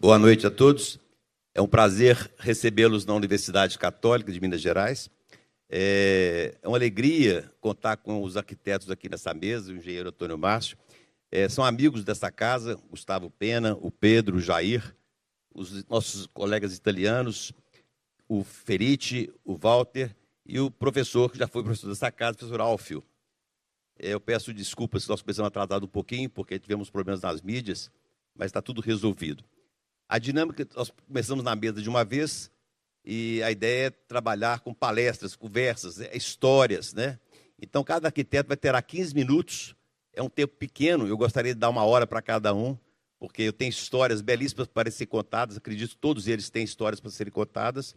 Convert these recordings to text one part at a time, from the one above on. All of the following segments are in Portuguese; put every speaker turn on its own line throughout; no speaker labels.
Boa noite a todos. É um prazer recebê-los na Universidade Católica de Minas Gerais. É uma alegria contar com os arquitetos aqui nessa mesa, o engenheiro Antônio Márcio. São amigos dessa casa, Gustavo Pena, o Pedro, o Jair, os nossos colegas italianos, o Feritti, o Walter e o professor, que já foi professor dessa casa, o professor Alfio. Eu peço desculpas se nós começamos atrasado um pouquinho, porque tivemos problemas nas mídias, mas está tudo resolvido. A dinâmica, nós começamos na mesa de uma vez, e a ideia é trabalhar com palestras, conversas, histórias, né? Então, cada arquiteto terá 15 minutos, é um tempo pequeno, eu gostaria de dar 1 hora para cada um, porque eu tenho histórias belíssimas para serem contadas, acredito que todos eles têm histórias para serem contadas.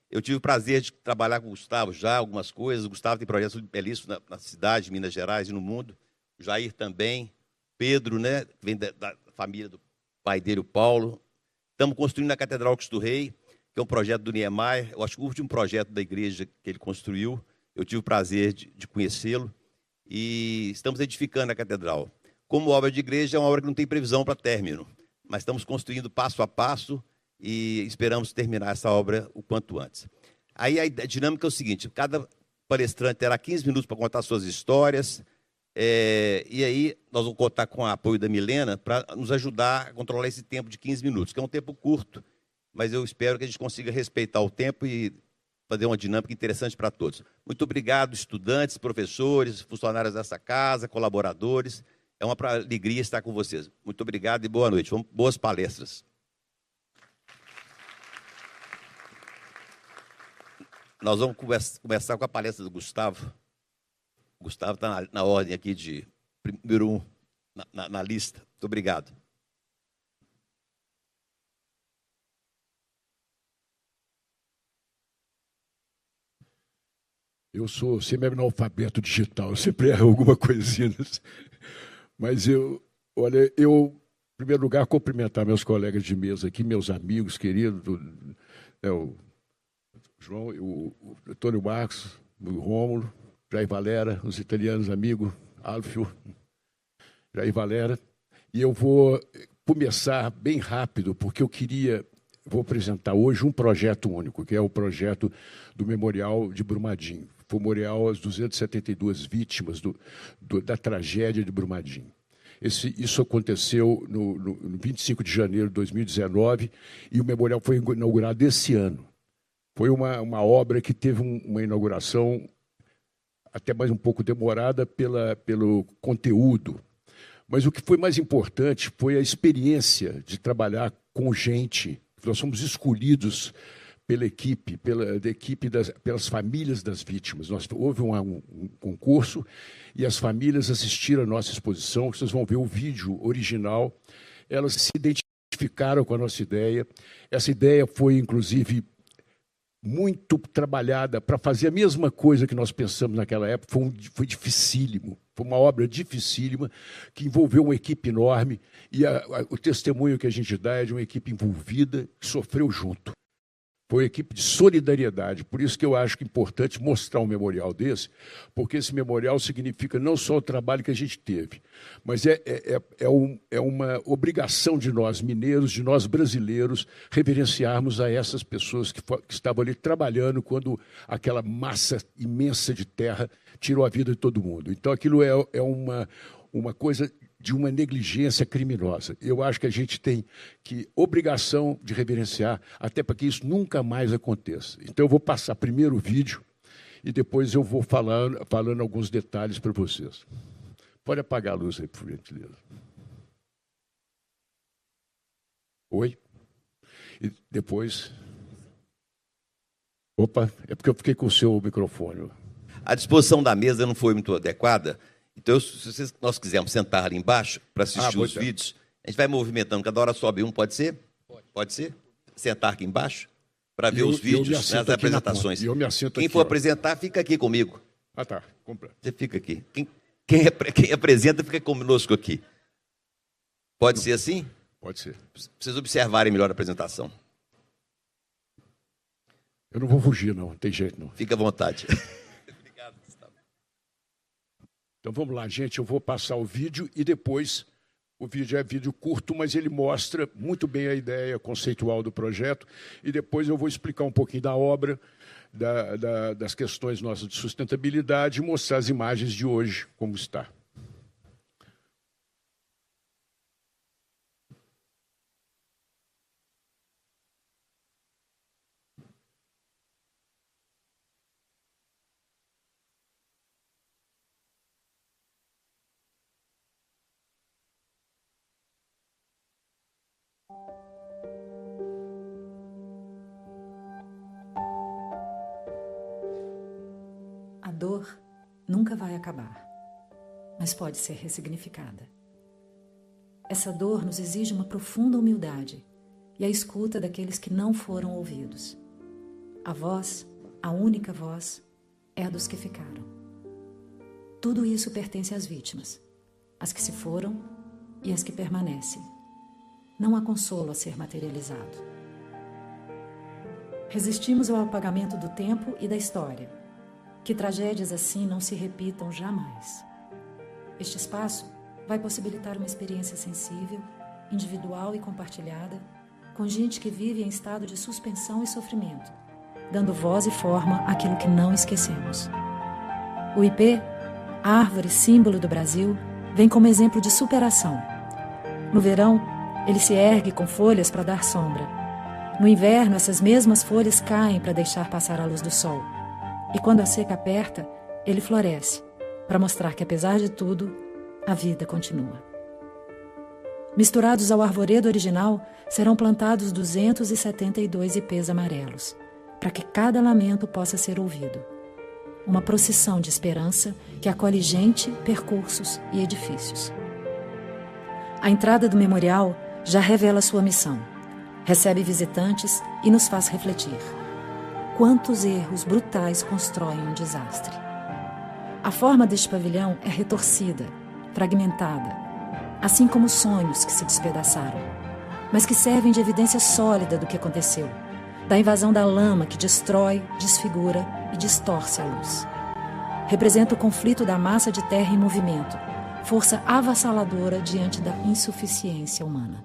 Eu tive o prazer de trabalhar com o Gustavo já, algumas coisas. O Gustavo tem projetos belíssimos na cidade, de Minas Gerais e no mundo. O Jair também. Pedro, né, vem da família do pai dele, o Paulo. Estamos construindo a Catedral Cristo Rei, que é um projeto do Niemeyer. Eu acho que o último projeto da igreja que ele construiu. Eu tive o prazer de conhecê-lo. E estamos edificando a catedral. Como obra de igreja, é uma obra que não tem previsão para término, mas estamos construindo passo a passo e esperamos terminar essa obra o quanto antes. Aí a dinâmica é o seguinte: cada palestrante terá 15 minutos para contar suas histórias, e aí nós vamos contar com o apoio da Milena para nos ajudar a controlar esse tempo de 15 minutos, que é um tempo curto, mas eu espero que a gente consiga respeitar o tempo e fazer uma dinâmica interessante para todos. Muito obrigado, estudantes, professores, funcionários dessa casa, colaboradores. É uma alegria estar com vocês. Muito obrigado e boa noite. Boas palestras. Nós vamos começar com a palestra do Gustavo. O Gustavo está na ordem aqui de número 1 na lista. Muito obrigado.
Eu sou semi-analfabeto digital, eu sempre erro alguma coisinha. Mas olha, em primeiro lugar, cumprimentar meus colegas de mesa aqui, meus amigos queridos, o João, o Antônio Marcos, o Rômulo, Jair Valera, os italianos amigos, Alfio, Jair Valera. E eu vou começar bem rápido, porque vou apresentar hoje um projeto único, que é o projeto do Memorial de Brumadinho. Memorial às 272 vítimas da tragédia de Brumadinho. Isso aconteceu no 25 de janeiro de 2019 e o memorial foi inaugurado esse ano. Foi uma obra que teve uma inauguração até mais um pouco demorada pelo conteúdo. Mas o que foi mais importante foi a experiência de trabalhar com gente. Nós fomos escolhidos pela equipe, pelas famílias das vítimas. Houve um concurso e as famílias assistiram a nossa exposição. Vocês vão ver o vídeo original. Elas se identificaram com a nossa ideia. Essa ideia foi, inclusive, muito trabalhada para fazer a mesma coisa que nós pensamos naquela época. Foi dificílimo. Foi uma obra dificílima que envolveu uma equipe enorme e o testemunho que a gente dá é de uma equipe envolvida que sofreu junto. Foi uma equipe de solidariedade. Por isso que eu acho que é importante mostrar um memorial desse, porque esse memorial significa não só o trabalho que a gente teve, mas é uma obrigação de nós mineiros, de nós brasileiros, reverenciarmos a essas pessoas que estavam ali trabalhando quando aquela massa imensa de terra tirou a vida de todo mundo. Então, aquilo é uma coisa de uma negligência criminosa. Eu acho que a gente tem obrigação de reverenciar, até para que isso nunca mais aconteça. Então, eu vou passar primeiro o vídeo e depois eu vou falando alguns detalhes para vocês. Pode apagar a luz aí, por gentileza. Oi? E depois... Opa, é porque eu fiquei com o seu microfone.
A disposição da mesa não foi muito adequada. Então, se nós quisermos sentar ali embaixo para assistir os vídeos, a gente vai movimentando, cada hora sobe um, pode ser? Pode ser? Sentar aqui embaixo para ver os vídeos, as apresentações. Quem for apresentar, fica aqui comigo.
Ah, tá. Compra.
Você fica aqui. Quem apresenta, fica conosco aqui. Pode ser assim?
Pode ser.
Vocês observarem melhor a apresentação.
Eu não vou fugir, não tem jeito, não.
Fica à vontade.
Então, vamos lá, gente. Eu vou passar o vídeo e depois O vídeo é vídeo curto, mas ele mostra muito bem a ideia conceitual do projeto. E depois eu vou explicar um pouquinho da obra, das questões nossas de sustentabilidade e mostrar as imagens de hoje, como está.
A dor nunca vai acabar, mas pode ser ressignificada. Essa dor nos exige uma profunda humildade e a escuta daqueles que não foram ouvidos. A voz, a única voz, é a dos que ficaram. Tudo isso pertence às vítimas, as que se foram e as que permanecem. Não há consolo a ser materializado. Resistimos ao apagamento do tempo e da história. Que tragédias assim não se repitam jamais. Este espaço vai possibilitar uma experiência sensível, individual e compartilhada, com gente que vive em estado de suspensão e sofrimento, dando voz e forma àquilo que não esquecemos. O ipê, árvore símbolo do Brasil, vem como exemplo de superação. No verão, ele se ergue com folhas para dar sombra. No inverno, essas mesmas folhas caem para deixar passar a luz do sol. E quando a seca aperta, ele floresce, para mostrar que, apesar de tudo, a vida continua. Misturados ao arvoredo original, serão plantados 272 ipês amarelos, para que cada lamento possa ser ouvido. Uma procissão de esperança que acolhe gente, percursos e edifícios. A entrada do memorial já revela sua missão. Recebe visitantes e nos faz refletir. Quantos erros brutais constroem um desastre? A forma deste pavilhão é retorcida, fragmentada, assim como os sonhos que se despedaçaram, mas que servem de evidência sólida do que aconteceu, da invasão da lama que destrói, desfigura e distorce a luz. Representa o conflito da massa de terra em movimento, força avassaladora diante da insuficiência humana.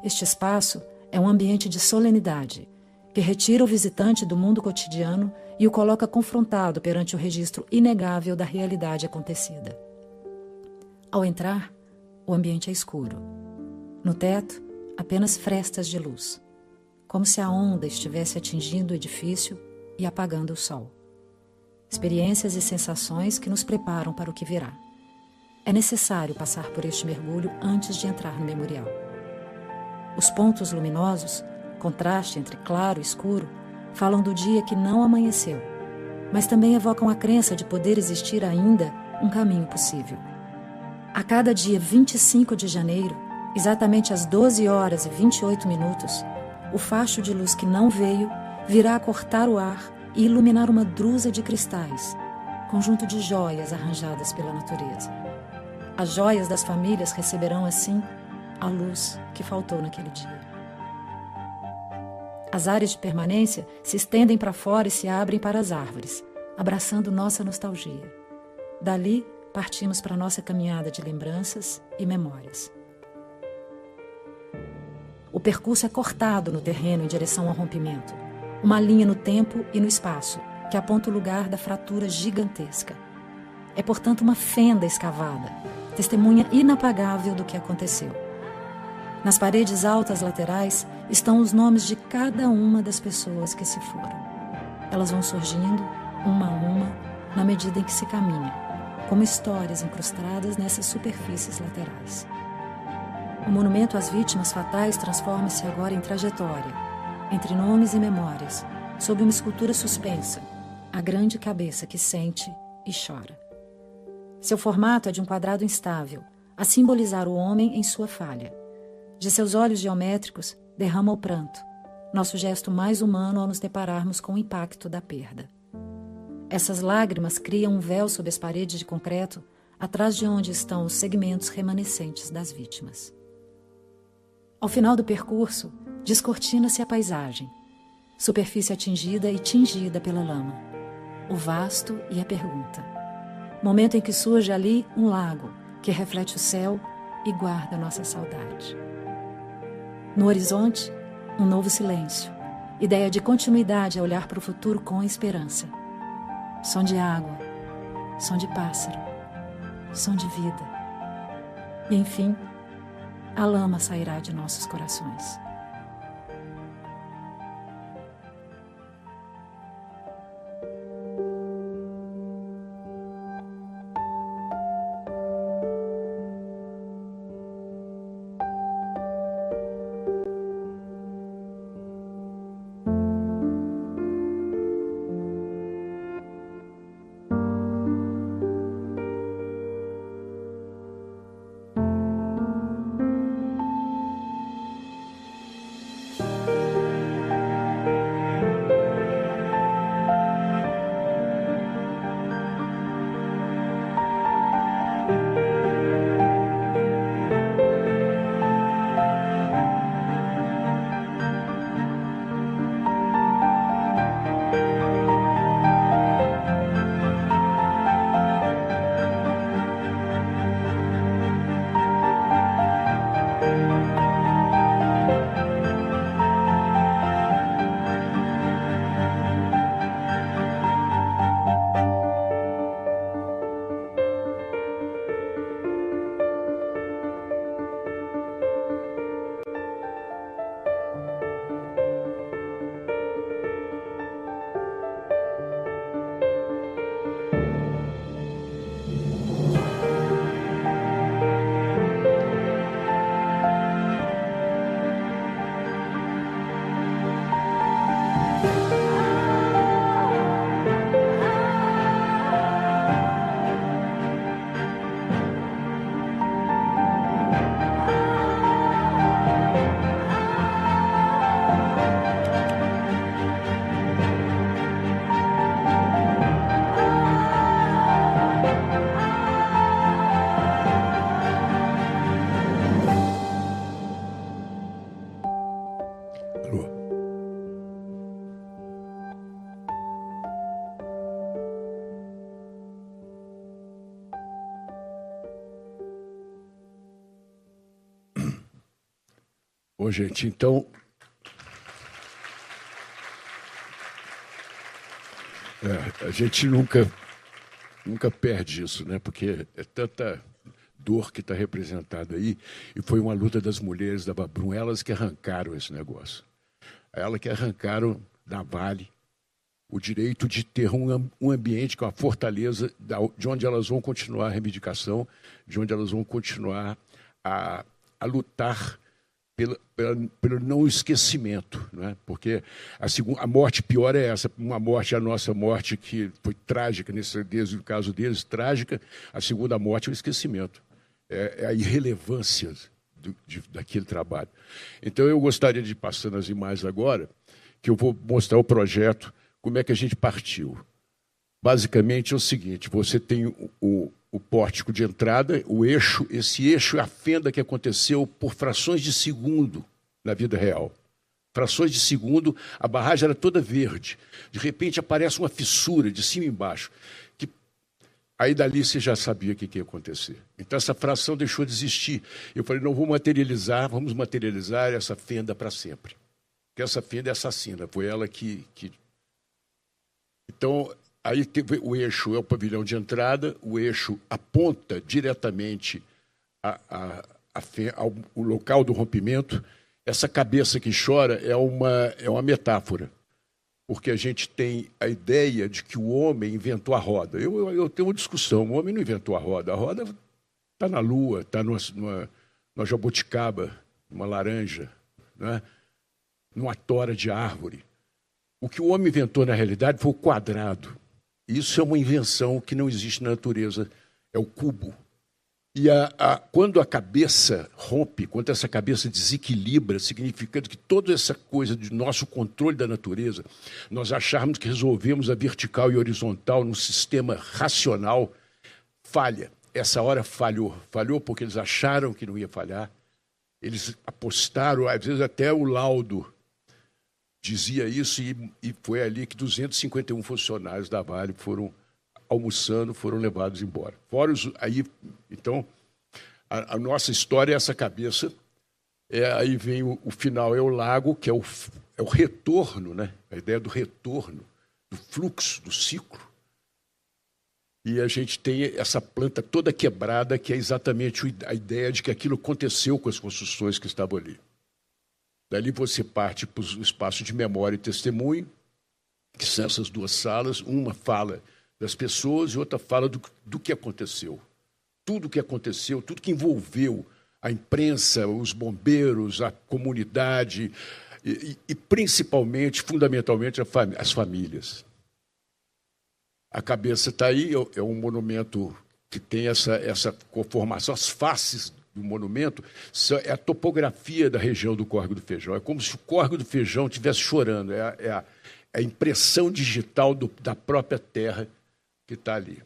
Este espaço é um ambiente de solenidade, que retira o visitante do mundo cotidiano e o coloca confrontado perante o registro inegável da realidade acontecida. Ao entrar, o ambiente é escuro. No teto, apenas frestas de luz, como se a onda estivesse atingindo o edifício e apagando o sol. Experiências e sensações que nos preparam para o que virá. É necessário passar por este mergulho antes de entrar no memorial. Os pontos luminosos, contraste entre claro e escuro, falam do dia que não amanheceu, mas também evocam a crença de poder existir ainda um caminho possível. A cada dia 25 de janeiro, exatamente às 12 horas e 28 minutos, o facho de luz que não veio virá a cortar o ar e iluminar uma drusa de cristais, conjunto de joias arranjadas pela natureza. As joias das famílias receberão, assim, a luz que faltou naquele dia. As áreas de permanência se estendem para fora e se abrem para as árvores, abraçando nossa nostalgia. Dali, partimos para nossa caminhada de lembranças e memórias. O percurso é cortado no terreno em direção ao rompimento, uma linha no tempo e no espaço, que aponta o lugar da fratura gigantesca. É, portanto, uma fenda escavada, testemunha inapagável do que aconteceu. Nas paredes altas laterais estão os nomes de cada uma das pessoas que se foram. Elas vão surgindo, uma a uma, na medida em que se caminha, como histórias incrustadas nessas superfícies laterais. O monumento às vítimas fatais transforma-se agora em trajetória, entre nomes e memórias, sob uma escultura suspensa, a grande cabeça que sente e chora. Seu formato é de um quadrado instável, a simbolizar o homem em sua falha. De seus olhos geométricos derrama o pranto, nosso gesto mais humano ao nos depararmos com o impacto da perda. Essas lágrimas criam um véu sob as paredes de concreto, atrás de onde estão os segmentos remanescentes das vítimas. Ao final do percurso, descortina-se a paisagem, superfície atingida e tingida pela lama, o vasto e a pergunta. Momento em que surge ali um lago, que reflete o céu, e guarda nossa saudade. No horizonte, um novo silêncio, ideia de continuidade a olhar para o futuro com esperança. Som de água, som de pássaro, som de vida. E, enfim, a lama sairá de nossos corações.
Bom, gente, então... a gente nunca perde isso, né? Porque é tanta dor que está representada aí, e foi uma luta das mulheres da Babrum, elas que arrancaram esse negócio. Elas que arrancaram da Vale o direito de ter um ambiente com a fortaleza de onde elas vão continuar a reivindicação, de onde elas vão continuar a lutar pelo não esquecimento, né? Porque a morte pior é essa, uma morte, a nossa morte, que foi trágica, desde o caso deles, trágica. A segunda morte é o esquecimento, é a irrelevância daquele trabalho. Então, eu gostaria de passar nas imagens agora, que eu vou mostrar o projeto, como é que a gente partiu. Basicamente é o seguinte: você tem o pórtico de entrada, o eixo, esse eixo é a fenda que aconteceu por frações de segundo na vida real. Frações de segundo, a barragem era toda verde. De repente aparece uma fissura de cima e embaixo. Aí dali você já sabia o que ia acontecer. Então essa fração deixou de existir. Eu falei, não, vamos materializar essa fenda para sempre. Porque essa fenda é assassina, foi ela que... Então... Aí o eixo é o pavilhão de entrada, o eixo aponta diretamente ao local do rompimento. Essa cabeça que chora é uma metáfora, porque a gente tem a ideia de que o homem inventou a roda. Eu tenho uma discussão, o homem não inventou a roda está na Lua, está numa jabuticaba, numa laranja, né? Numa tora de árvore. O que o homem inventou, na realidade, foi o quadrado. Isso é uma invenção que não existe na natureza, é o cubo. E quando a cabeça rompe, quando essa cabeça desequilibra, significando que toda essa coisa de nosso controle da natureza, nós acharmos que resolvemos a vertical e horizontal num sistema racional, falha. Essa hora falhou. Falhou porque eles acharam que não ia falhar. Eles apostaram, às vezes até o laudo dizia isso, e foi ali que 251 funcionários da Vale foram almoçando, foram levados embora. Fora então, A nossa história é essa cabeça. Aí vem o final, é o lago, que é o retorno, né? A ideia do retorno, do fluxo, do ciclo. E a gente tem essa planta toda quebrada, que é exatamente a ideia de que aquilo aconteceu com as construções que estavam ali. Dali você parte para o espaço de memória e testemunho, que são essas duas salas. Uma fala das pessoas e outra fala do que aconteceu. Tudo que aconteceu, tudo que envolveu a imprensa, os bombeiros, a comunidade e principalmente, fundamentalmente, as famílias. A cabeça está aí, é um monumento que tem essa conformação. As faces do monumento é a topografia da região do Córrego do Feijão. É como se o Córrego do Feijão estivesse chorando. É a impressão digital da própria terra que está ali.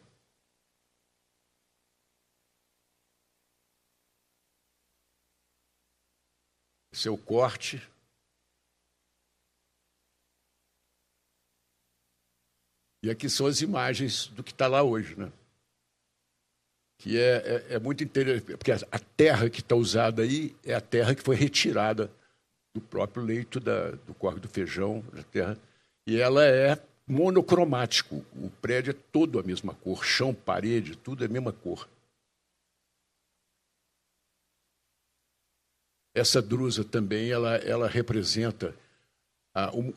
Esse é o corte. E aqui são as imagens do que está lá hoje, né? Que é muito interessante, porque a terra que está usada aí é a terra que foi retirada do próprio leito do Córrego do Feijão, da terra, e ela é monocromático. O prédio é todo a mesma cor, chão, parede, tudo é a mesma cor. Essa drusa também, ela representa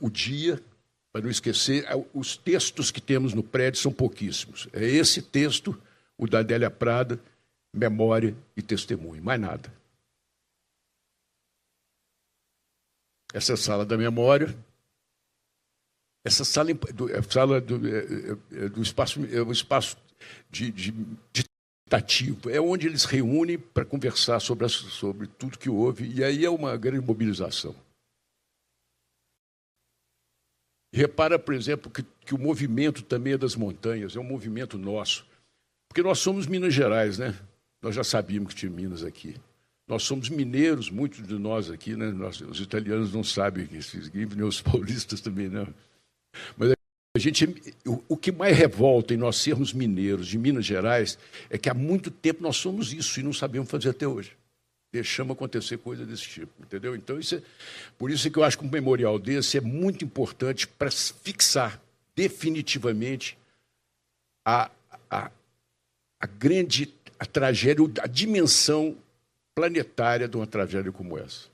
o dia, para não esquecer, os textos que temos no prédio são pouquíssimos. É esse texto, o da Adélia Prada, memória e testemunho, mais nada. Essa sala da memória, essa sala do espaço, é um espaço de é onde eles reúnem para conversar sobre tudo que houve, e aí é uma grande mobilização. Repara, por exemplo, que o movimento também é das montanhas, é um movimento nosso, porque nós somos Minas Gerais, né? Nós já sabíamos que tinha Minas aqui. Nós somos mineiros, muitos de nós aqui, né? Os italianos não sabem isso, nem os paulistas também não. Mas o que mais revolta em nós sermos mineiros de Minas Gerais é que há muito tempo nós somos isso e não sabemos fazer até hoje. Deixamos acontecer coisa desse tipo, entendeu? Então, por isso é que eu acho que um memorial desse é muito importante para fixar definitivamente a tragédia, a dimensão planetária de uma tragédia como essa.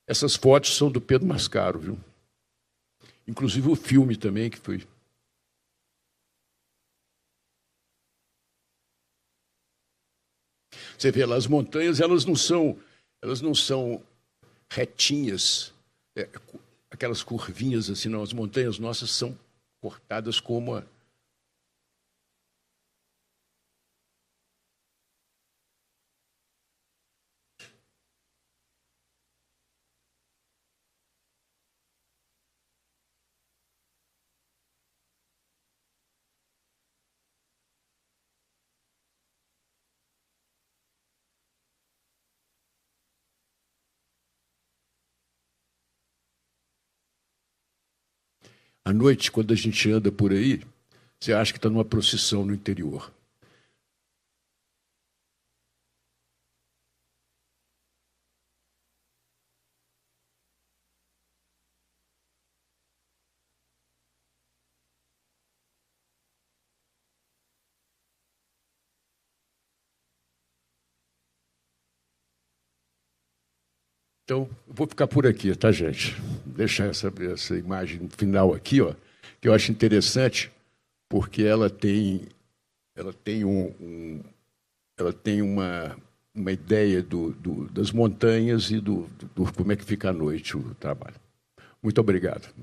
Essas fotos são do Pedro Mascaro, viu? Inclusive o filme também que foi. Você vê lá, as montanhas, elas não são retinhas, aquelas curvinhas assim, não. As montanhas nossas são cortadas como à noite, quando a gente anda por aí, você acha que está numa procissão no interior. Então, eu vou ficar por aqui, tá, gente? Deixar essa imagem final aqui, ó, que eu acho interessante, porque ela tem uma ideia das montanhas e do como é que fica à noite o trabalho. Muito obrigado.